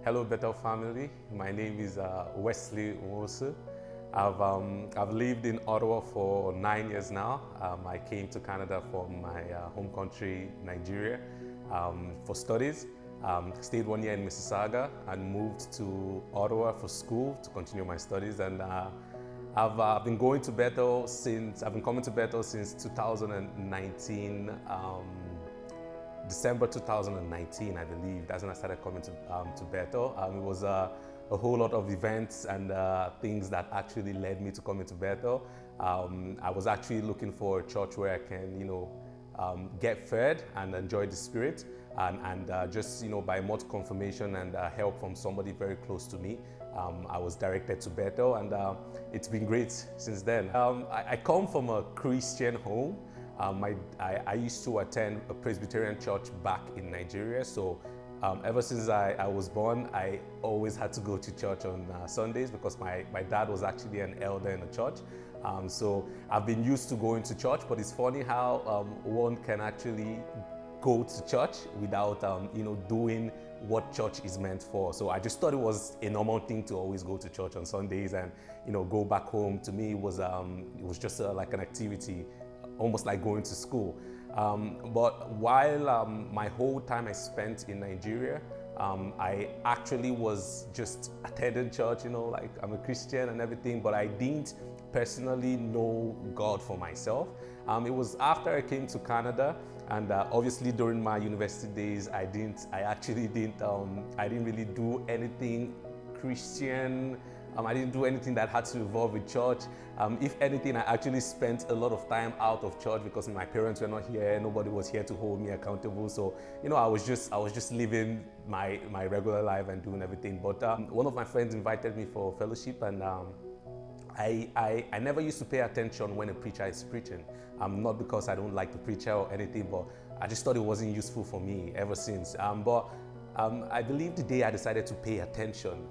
Hello, Bethel family. My name is Wesley. I've lived in Ottawa for 9 years now. I came to Canada from my home country, Nigeria, for studies. Stayed 1 year in Mississauga and moved to Ottawa for school to continue my studies. And I've been going to Bethel since I've been coming to Bethel since 2019. December 2019, I believe. That's when I started coming to Bethel. It was a whole lot of events and things that actually led me to coming to Bethel. I was actually looking for a church where I can, get fed and enjoy the Spirit, and just, by much confirmation and help from somebody very close to me, I was directed to Bethel, and it's been great since then. I come from a Christian home. I used to attend a Presbyterian church back in Nigeria, so ever since I was born, I always had to go to church on Sundays because my dad was actually an elder in the church. So I've been used to going to church, but it's funny how one can actually go to church without doing what church is meant for. So I just thought it was a normal thing to always go to church on Sundays and go back home. To me, it was just like an activity, almost like going to school. But while my whole time I spent in Nigeria, I actually was just attending church, like I'm a Christian and everything, but I didn't personally know God for myself. It was after I came to Canada, and obviously during my university days, I didn't really do anything Christian. I didn't do anything that had to involve with church. If anything, I actually spent a lot of time out of church because my parents were not here. Nobody was here to hold me accountable. So, I was just living my regular life and doing everything. But one of my friends invited me for fellowship, and I never used to pay attention when a preacher is preaching. Not because I don't like the preacher or anything, but I just thought it wasn't useful for me ever since. But I believe the day I decided to pay attention,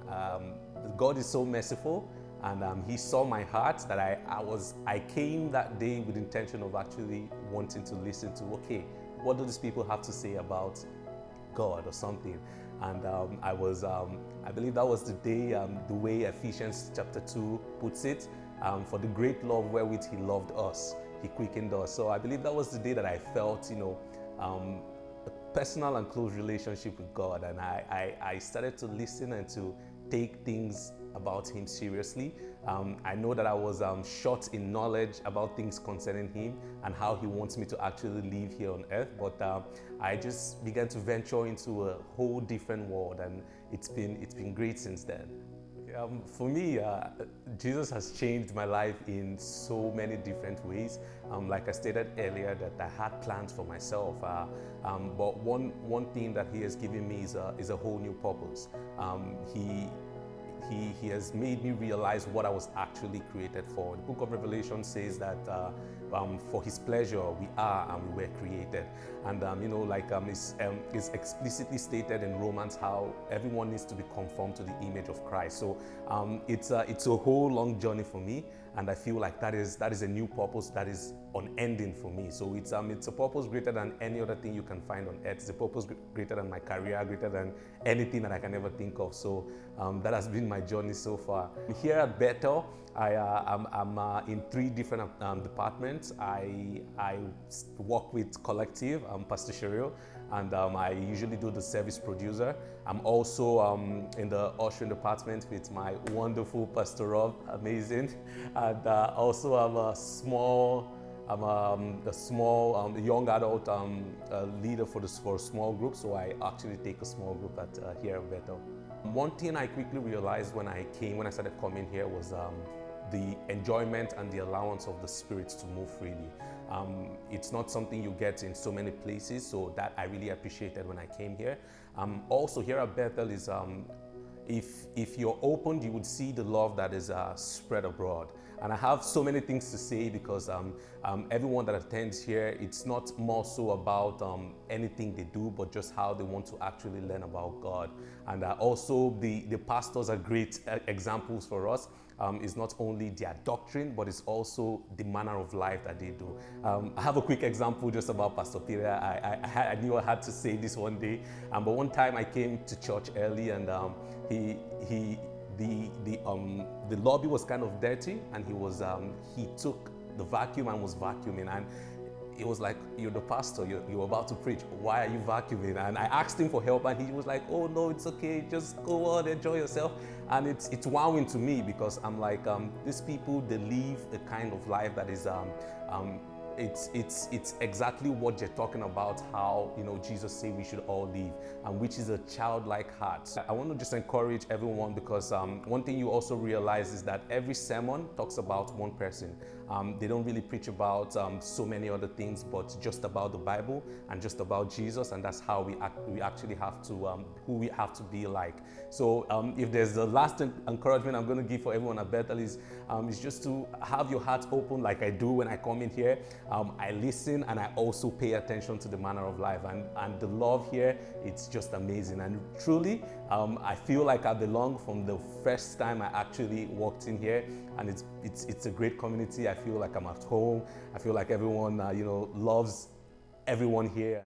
God is so merciful, and He saw my heart that I came that day with the intention of actually wanting to listen to, okay, what do these people have to say about God or something? And I believe that was the day, the way Ephesians chapter 2 puts it, for the great love wherewith He loved us, He quickened us. So I believe that was the day that I felt, a personal and close relationship with God, and I started to listen and to take things about Him seriously. I know that I was short in knowledge about things concerning Him and how He wants me to actually live here on earth, but I just began to venture into a whole different world, and it's been great since then. For me, Jesus has changed my life in so many different ways. Like I stated earlier, that I had plans for myself, but one thing that He has given me is a whole new purpose. He has made me realize what I was actually created for. The book of Revelation says that for His pleasure we are and we were created. And it's explicitly stated in Romans how everyone needs to be conformed to the image of Christ. So it's a whole long journey for me, and I feel like that is a new purpose that is unending for me. So it's a purpose greater than any other thing you can find on earth. It's a purpose greater than my career, greater than anything that I can ever think of. So that has been my journey so far. Here at Bethel, I'm in 3 different departments. I work with Collective, Pastor Cheryl, and I usually do the service producer. I'm also in the ushering department with my wonderful Pastor Rob, amazing. And also I'm a small young adult leader for a small group, so I actually take a small group here at Bethel. One thing I quickly realized when I started coming here was the enjoyment and the allowance of the Spirit to move freely. It's not something you get in so many places, so that I really appreciated when I came here. Also here at Bethel is, if you're open, you would see the love that is spread abroad. And I have so many things to say because everyone that attends here, it's not more so about anything they do, but just how they want to actually learn about God. And also the pastors are great examples for us. It's not only their doctrine, but it's also the manner of life that they do. I have a quick example just about Pastor Peter. I knew I had to say this one day, but one time I came to church early, and the lobby was kind of dirty, and he took the vacuum and was vacuuming, and it was like, you're the pastor, you're about to preach, why are you vacuuming? And I asked him for help, and he was like, oh no, it's okay, just go on, enjoy yourself. And it's wowing to me because I'm like, these people, they live a kind of life that is it's exactly what you're talking about, how Jesus said we should all live, and which is a childlike heart. I want to just encourage everyone, because one thing you also realize is that every sermon talks about one person. They don't really preach about so many other things, but just about the Bible and just about Jesus, and that's how we actually have to who we have to be like. So if there's the last encouragement I'm going to give for everyone at Bethel is just to have your heart open like I do when I come in here. I listen, and I also pay attention to the manner of life, and the love here, it's just amazing. And truly, I feel like I belong from the first time I actually walked in here, and it's a great community. I feel like I'm at home. I feel like everyone loves everyone here.